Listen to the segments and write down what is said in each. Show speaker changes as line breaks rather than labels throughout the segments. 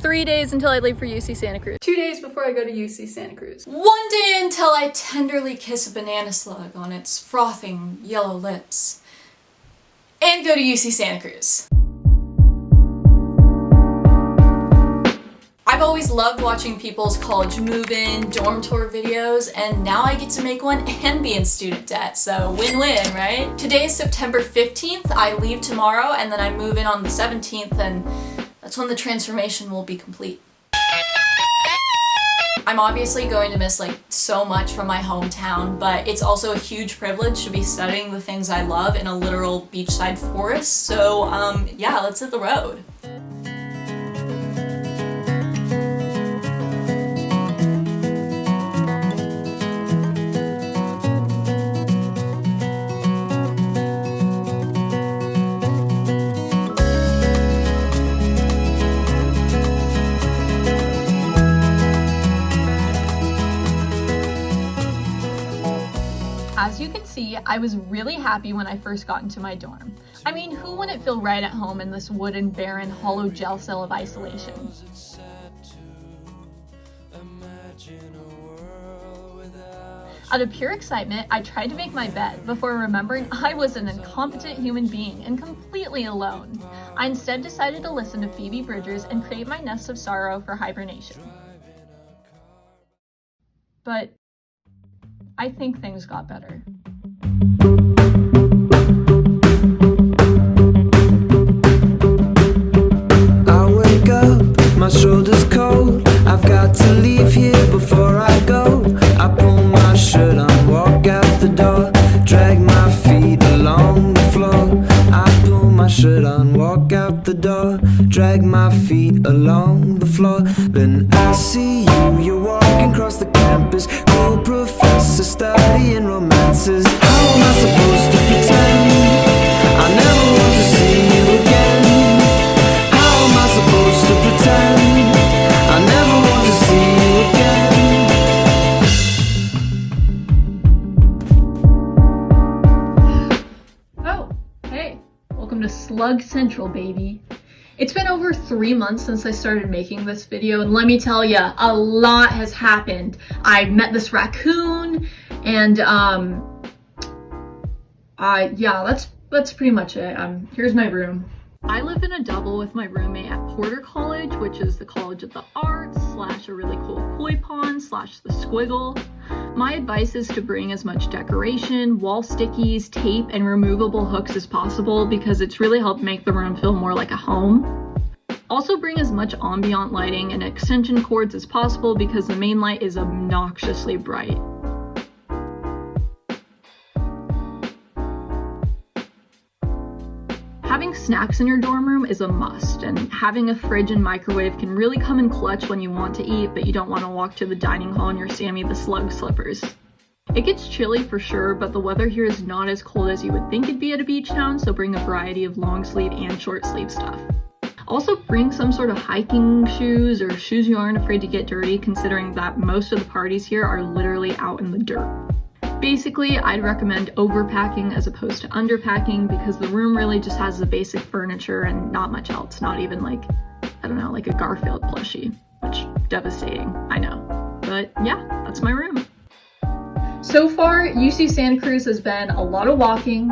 3 days until I leave for UC Santa Cruz. 2 days before I go to UC Santa Cruz.
1 day until I tenderly kiss a banana slug on its frothing yellow lips. And go to UC Santa Cruz. I've always loved watching people's college move-in, dorm tour videos, and now I get to make one and be in student debt, so win-win, right? Today is September 15th, I leave tomorrow, and then I move in on the 17th, and that's when the transformation will be complete. I'm obviously going to miss so much from my hometown, but it's also a huge privilege to be studying the things I love in a literal beachside forest, so yeah, let's hit the road.
As you can see, I was really happy when I first got into my dorm. I mean, who wouldn't feel right at home in this wooden, barren, hollow jail cell of isolation? Out of pure excitement, I tried to make my bed before remembering I was an incompetent human being and completely alone. I instead decided to listen to Phoebe Bridgers and create my nest of sorrow for hibernation. But I think things got better.
I wake up, my shoulder's cold. I've got to leave here before I go. I pull my shirt on, walk out the door, drag my feet along the floor. I pull my shirt on, walk out the door, drag my feet along the floor. Then I see you, you're walking across the campus, cool professor studying romances. How am I supposed to pretend I never want to see you again? How am I supposed to pretend I never want to see you again?
Oh, hey, welcome to Slug Central, baby. It's been over 3 months since I started making this video, and let me tell ya, a lot has happened. I met this raccoon, and yeah, that's pretty much it. Here's my room. I live in a double with my roommate at Porter College, which is the College of the Arts / a really cool koi pond / the Squiggle. My advice is to bring as much decoration, wall stickies, tape, and removable hooks as possible because it's really helped make the room feel more like a home. Also bring as much ambient lighting and extension cords as possible because the main light is obnoxiously bright. Having snacks in your dorm room is a must, and having a fridge and microwave can really come in clutch when you want to eat, but you don't want to walk to the dining hall in your Sammy the Slug slippers. It gets chilly for sure, but the weather here is not as cold as you would think it'd be at a beach town, so bring a variety of long sleeve and short sleeve stuff. Also bring some sort of hiking shoes or shoes you aren't afraid to get dirty, considering that most of the parties here are literally out in the dirt. Basically, I'd recommend overpacking as opposed to underpacking because the room really just has the basic furniture and not much else, not even like a Garfield plushie, which devastating, I know. But yeah, that's my room. So far, UC Santa Cruz has been a lot of walking,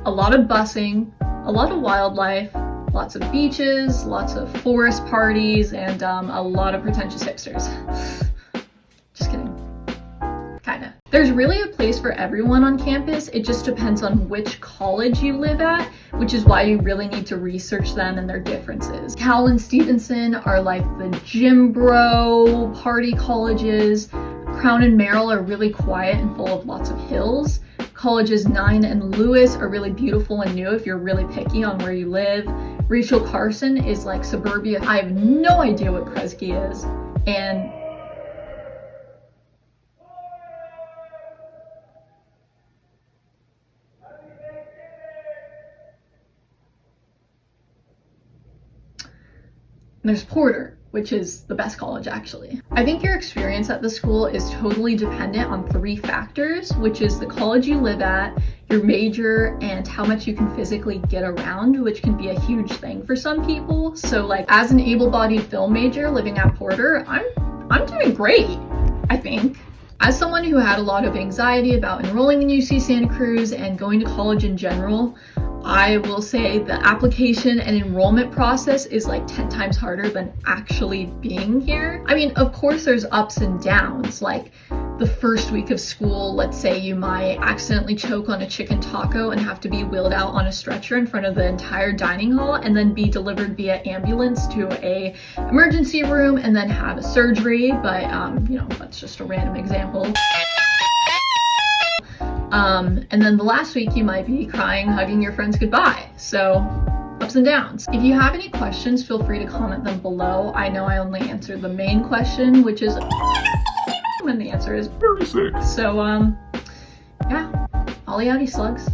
a lot of busing, a lot of wildlife, lots of beaches, lots of forest parties, and a lot of pretentious hipsters. Just kidding. Kinda. There's really a place for everyone on campus. It just depends on which college you live at, which is why you really need to research them and their differences. Cal and Stevenson are like the gym bro party colleges. Crown and Merrill are really quiet and full of lots of hills. Colleges 9 and Lewis are really beautiful and new if you're really picky on where you live. Rachel Carson is like suburbia. I have no idea what Kresge is. And there's Porter, which is the best college actually. I think your experience at the school is totally dependent on 3 factors, which is the college you live at, your major, and how much you can physically get around, which can be a huge thing for some people. So like as an able-bodied film major living at Porter, I'm doing great, I think. As someone who had a lot of anxiety about enrolling in UC Santa Cruz and going to college in general, I will say the application and enrollment process is like 10 times harder than actually being here. I mean, of course there's ups and downs, like the first week of school, let's say you might accidentally choke on a chicken taco and have to be wheeled out on a stretcher in front of the entire dining hall and then be delivered via ambulance to a emergency room and then have a surgery, but you know, that's just a random example. And then the last week you might be crying, hugging your friends goodbye. So ups and downs. If you have any questions, feel free to comment them below. I know I only answered the main question, which is and the answer is very sick. So yeah, ollie outie slugs.